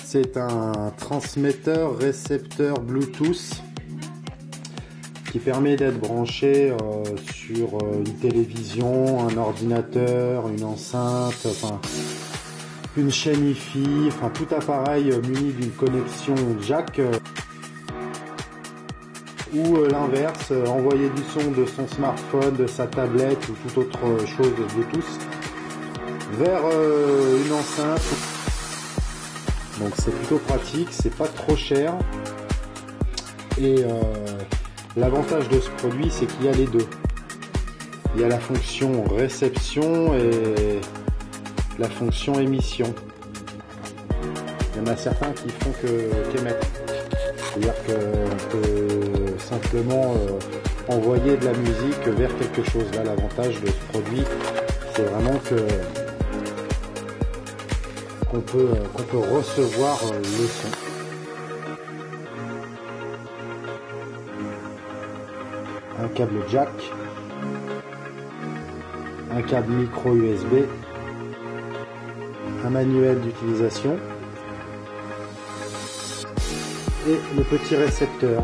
C'est un transmetteur récepteur Bluetooth qui permet d'être branché sur une télévision, un ordinateur, une enceinte, enfin une chaîne Wi-Fi, enfin tout appareil muni d'une connexion jack, ou l'inverse, envoyer du son de son smartphone, de sa tablette ou toute autre chose de Bluetooth vers une enceinte. Donc c'est plutôt pratique, c'est pas trop cher, et l'avantage de ce produit, c'est qu'il y a les deux. Il y a la fonction réception et la fonction émission. Il y en a certains qui font qu'émettre. C'est-à-dire qu'on peut simplement envoyer de la musique vers quelque chose. Là, l'avantage de ce produit, c'est vraiment qu'on peut recevoir le son. Un câble jack, un câble micro USB, un manuel d'utilisation et le petit récepteur.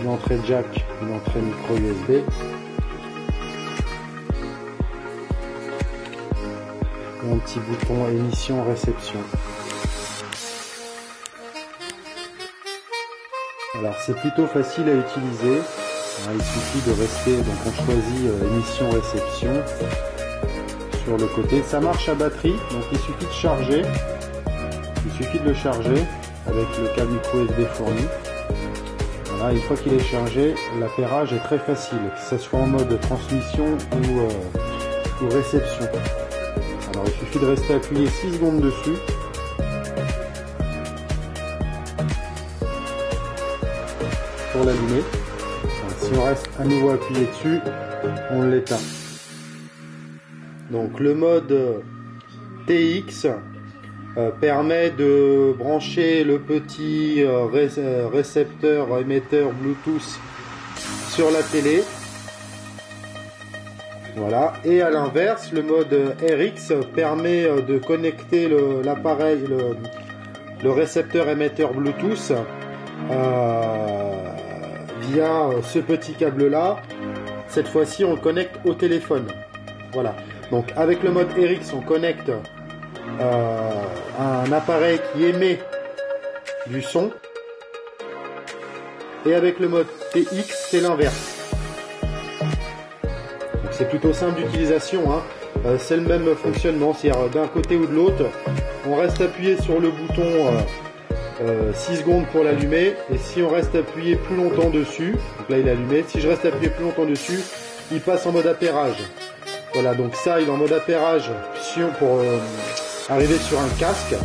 Une entrée jack, une entrée micro USB et un petit bouton émission réception. Alors c'est plutôt facile à utiliser, il suffit de rester, donc on choisit émission réception sur le côté, ça marche à batterie, donc il suffit de charger, il suffit de le charger avec le câble micro USB fourni. Voilà, une fois qu'il est chargé, l'appairage est très facile, que ce soit en mode transmission ou réception. Alors il suffit de rester appuyé 6 secondes dessus. Pour l'allumer. Si on reste à nouveau appuyé dessus, on l'éteint. Donc le mode TX permet de brancher le petit récepteur émetteur Bluetooth sur la télé. Voilà. Et à l'inverse, le mode RX permet de connecter l'appareil, le récepteur émetteur Bluetooth via ce petit câble là. Cette fois-ci on le connecte au téléphone. Voilà, donc avec le mode RX on connecte un appareil qui émet du son, et avec le mode TX c'est l'inverse. Donc c'est plutôt simple d'utilisation, hein. C'est le même fonctionnement, c'est-à-dire d'un côté ou de l'autre on reste appuyé sur le bouton 6 secondes pour l'allumer, et si on reste appuyé plus longtemps dessus, donc là il est allumé, si je reste appuyé plus longtemps dessus, il passe en mode appairage. Voilà, donc ça il est en mode appairage pour arriver sur un casque.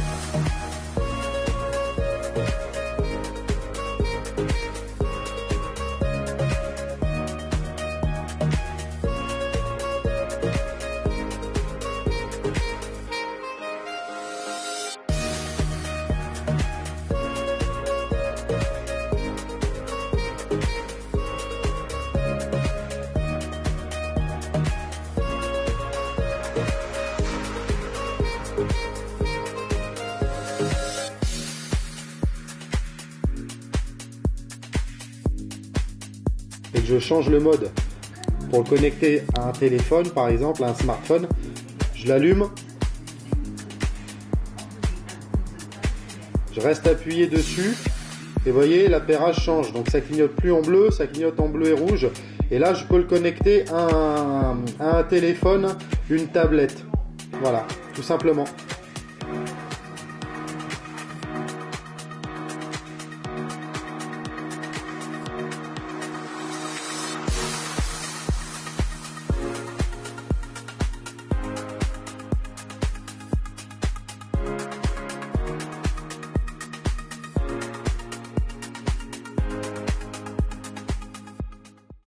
Et que je change le mode pour le connecter à un téléphone, par exemple à un smartphone, je l'allume, je reste appuyé dessus et vous voyez l'appairage change, donc ça clignote plus en bleu, ça clignote en bleu et rouge, et là je peux le connecter à un téléphone, une tablette, voilà, tout simplement.